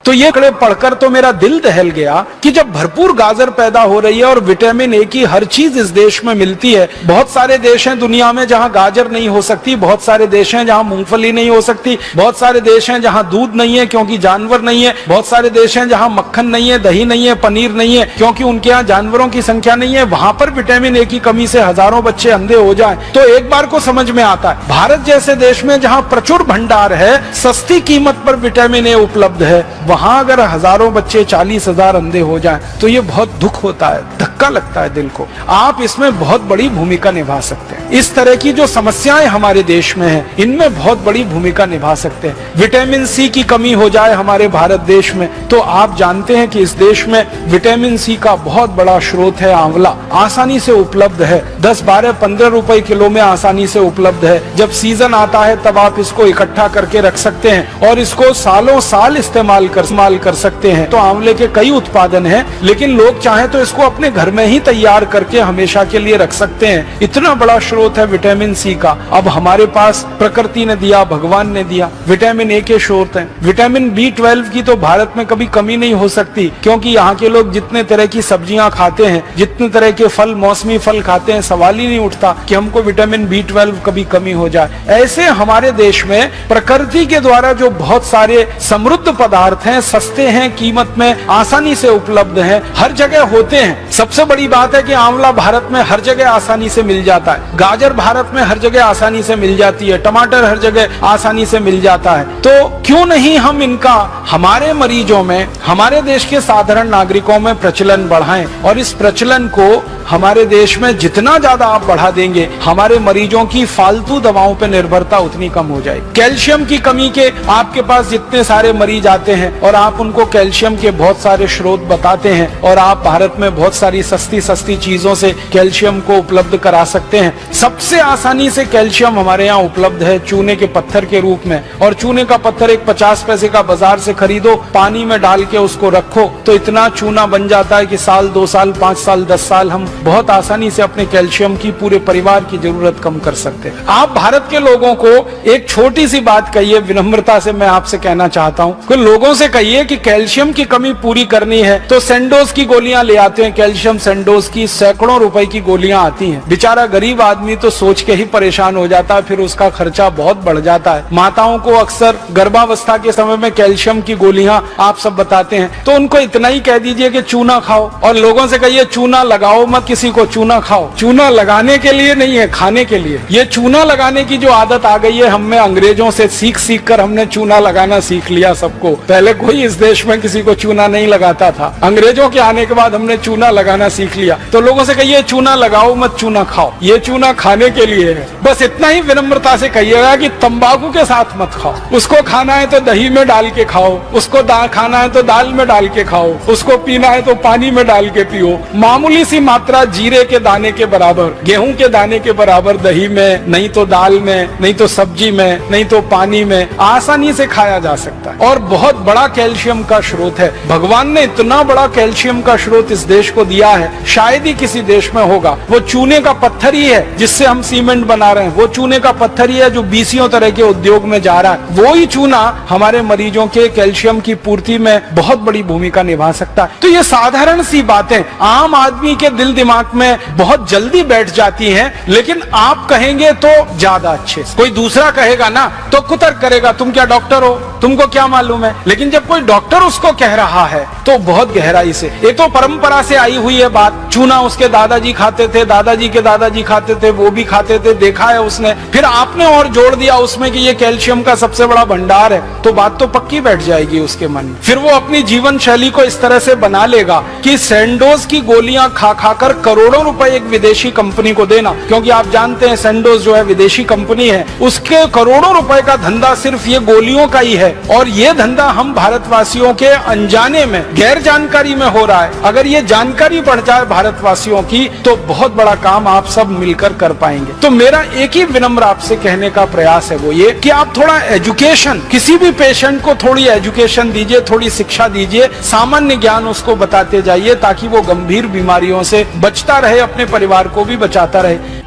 तो ये पढ़कर तो मेरा दिल दहल गया कि जब भरपूर गाजर पैदा हो रही है और विटामिन ए की हर चीज इस देश में मिलती है। बहुत सारे देश हैं दुनिया में जहां गाजर नहीं हो सकती, बहुत सारे देश हैं जहां मूंगफली नहीं हो सकती, बहुत सारे देश हैं जहां दूध नहीं है क्योंकि जानवर नहीं है, बहुत सारे देश हैं जहां मक्खन नहीं है, दही नहीं है, पनीर नहीं है क्योंकि उनके यहाँ जानवरों की संख्या नहीं है। वहां पर विटामिन ए की कमी से हजारों बच्चे अंधे हो जाएं तो एक बार को समझ में आता है भारत जैसे देश में जहां प्रचुर भंडार है, सस्ती कीमत पर विटामिन ए उपलब्ध है, वहां अगर हजारों बच्चे 40,000 अंधे हो जाएं तो ये बहुत दुख होता है, धक्का लगता है दिल को। आप इसमें बहुत बड़ी भूमिका निभा सकते हैं। इस तरह की जो समस्याएं हमारे देश में हैं, इनमें बहुत बड़ी भूमिका निभा सकते हैं। विटामिन सी की कमी हो जाए हमारे भारत देश में तो आप जानते हैं कि इस देश में विटामिन सी का बहुत बड़ा स्रोत है आंवला, आसानी से उपलब्ध है, 10, 12, 15 रुपए किलो में आसानी से उपलब्ध है। जब सीजन आता है तब आप इसको इकट्ठा करके रख सकते हैं और इसको सालों साल इस्तेमाल कर सकते हैं। तो आंवले के कई उत्पादन हैं, लेकिन लोग चाहें तो इसको अपने घर में ही तैयार करके हमेशा के लिए रख सकते हैं। इतना बड़ा स्रोत है विटामिन सी का। अब हमारे पास प्रकृति ने दिया, भगवान ने दिया, विटामिन ए के स्रोत हैं। विटामिन B12 की तो भारत में कभी कमी नहीं हो सकती क्योंकि यहाँ के लोग जितने तरह की सब्जियां खाते हैं, जितने तरह के फल, मौसमी फल खाते हैं, सवाल ही नहीं उठता कि हमको विटामिन B12 कभी कमी हो जाए। ऐसे हमारे देश में प्रकृति के द्वारा जो बहुत सारे समृद्ध पदार्थ हैं, सस्ते हैं, कीमत में आसानी से उपलब्ध हैं, हर जगह होते हैं। सबसे बड़ी बात है कि आंवला भारत में हर जगह आसानी से मिल जाता है, गाजर भारत में हर जगह आसानी से मिल जाती है, टमाटर हर जगह आसानी से मिल जाता है। तो क्यों नहीं हम इनका हमारे मरीजों में, हमारे देश के साधारण नागरिकों में प्रचलन बढ़ाएं और इस प्रचलन को हमारे देश में जितना ज्यादा आप बढ़ा देंगे, हमारे मरीजों की फालतू दवाओं पर निर्भरता उतनी कम हो जाएगी। कैल्शियम की कमी के आपके पास जितने सारे मरीज आते हैं और आप उनको कैल्शियम के बहुत सारे स्रोत बताते हैं और आप भारत में बहुत सारी सस्ती चीजों से कैल्शियम को उपलब्ध करा सकते हैं। सबसे आसानी से कैल्शियम हमारे यहाँ उपलब्ध है चूने के पत्थर के रूप में, और चूने का पत्थर एक 50 पैसे का बाजार से खरीदो, पानी में डाल के उसको रखो तो इतना चूना बन जाता है कि साल, 2 साल, 5 साल, 10 साल हम बहुत आसानी से अपने कैल्शियम की पूरे परिवार की जरूरत कम कर सकते हैं। आप भारत के लोगों को एक छोटी सी बात कहिए, विनम्रता से मैं आपसे कहना चाहता हूँ कि लोगों से कहिए कि कैल्शियम की कमी पूरी करनी है तो सेंडोज की गोलियां ले आते हैं। कैल्शियम सेंडोज की सैकड़ों रुपए की गोलियां आती हैं। बेचारा गरीब आदमी तो सोच के ही परेशान हो जाता है, फिर उसका खर्चा बहुत बढ़ जाता है। माताओं को अक्सर गर्भावस्था के समय में कैल्शियम की गोलियां आप सब बताते हैं, तो उनको इतना ही कह दीजिए कि चूना खाओ, और लोगों से कहिए चूना लगाओ मत, किसी को चूना खाओ। चूना लगाने के लिए नहीं है, खाने के लिए। ये चूना लगाने की जो आदत आ गई है हम में, अंग्रेजों से सीख कर हमने चूना लगाना सीख लिया सबको। पहले कोई इस देश में किसी को चूना नहीं लगाता था, अंग्रेजों के आने के बाद हमने चूना लगाना सीख लिया। तो लोगों से कहिए चूना लगाओ मत, चूना खाओ। ये चूना खाने के लिए है। बस इतना ही विनम्रता से कहिएगा कि तंबाकू के साथ मत खाओ। उसको खाना है तो दही में डाल के खाओ, उसको खाना है तो दाल में डाल के खाओ, उसको पीना है तो पानी में डाल के पियो। मामूली सी मात्रा जीरे के दाने के बराबर, गेहूं के दाने के बराबर दही में, नहीं तो दाल में, नहीं तो सब्जी में, नहीं तो पानी में आसानी से खाया जा सकता है और बहुत बड़ा कैल्शियम का स्रोत है। भगवान ने इतना बड़ा कैल्शियम का स्रोत इस देश को दिया है, शायद ही किसी देश में होगा। वो चूने का पत्थर ही है जिससे हम सीमेंट बना रहे हैं, वो चूने का पत्थर ही है जो 20 तरह के उद्योग में जा रहा है। वो ही चूना हमारे मरीजों के कैल्शियम की पूर्ति में बहुत बड़ी भूमिका निभा सकता है। तो ये साधारण सी बातें आम आदमी के दिल दिमाग में बहुत जल्दी बैठ जाती हैं, लेकिन आप कहेंगे तो ज्यादा अच्छे से। कोई दूसरा कहेगा ना तो कुतर्क करेगा, तुम क्या डॉक्टर हो, तुमको क्या मालूम है। लेकिन जब कोई डॉक्टर उसको कह रहा है तो बहुत गहराई से, ये तो परंपरा से आई हुई है बात। चूना उसके दादाजी खाते थे, दादाजी के दादाजी खाते थे, वो भी खाते थे, देखा है उसने। फिर आपने और जोड़ दिया उसमें कि ये कैल्शियम का सबसे बड़ा भंडार है, तो बात तो पक्की बैठ जाएगी उसके मन में। फिर वो अपनी जीवन शैली को इस तरह से बना लेगा कि सेंडोज की गोलियां खा खाकर करोड़ों रुपए एक विदेशी कंपनी को देना, क्योंकि आप जानते हैं सेंडोज जो है विदेशी कंपनी है, उसके करोड़ों रुपए का धंधा सिर्फ ये गोलियों का ही है। और ये धंधा हम भारतवासियों के अनजाने में, गैर जानकारी में हो रहा है। अगर ये जानकारी बढ़ जाए भारतवासियों की तो बहुत बड़ा काम आप सब मिलकर कर पाएंगे। तो मेरा एक ही विनम्र आपसे कहने का प्रयास है वो ये कि आप थोड़ा एजुकेशन, किसी भी पेशेंट को थोड़ी एजुकेशन दीजिए, थोड़ी शिक्षा दीजिए, सामान्य ज्ञान उसको बताते जाइए ताकि वो गंभीर बीमारियों से बचता रहे, अपने परिवार को भी बचाता रहे।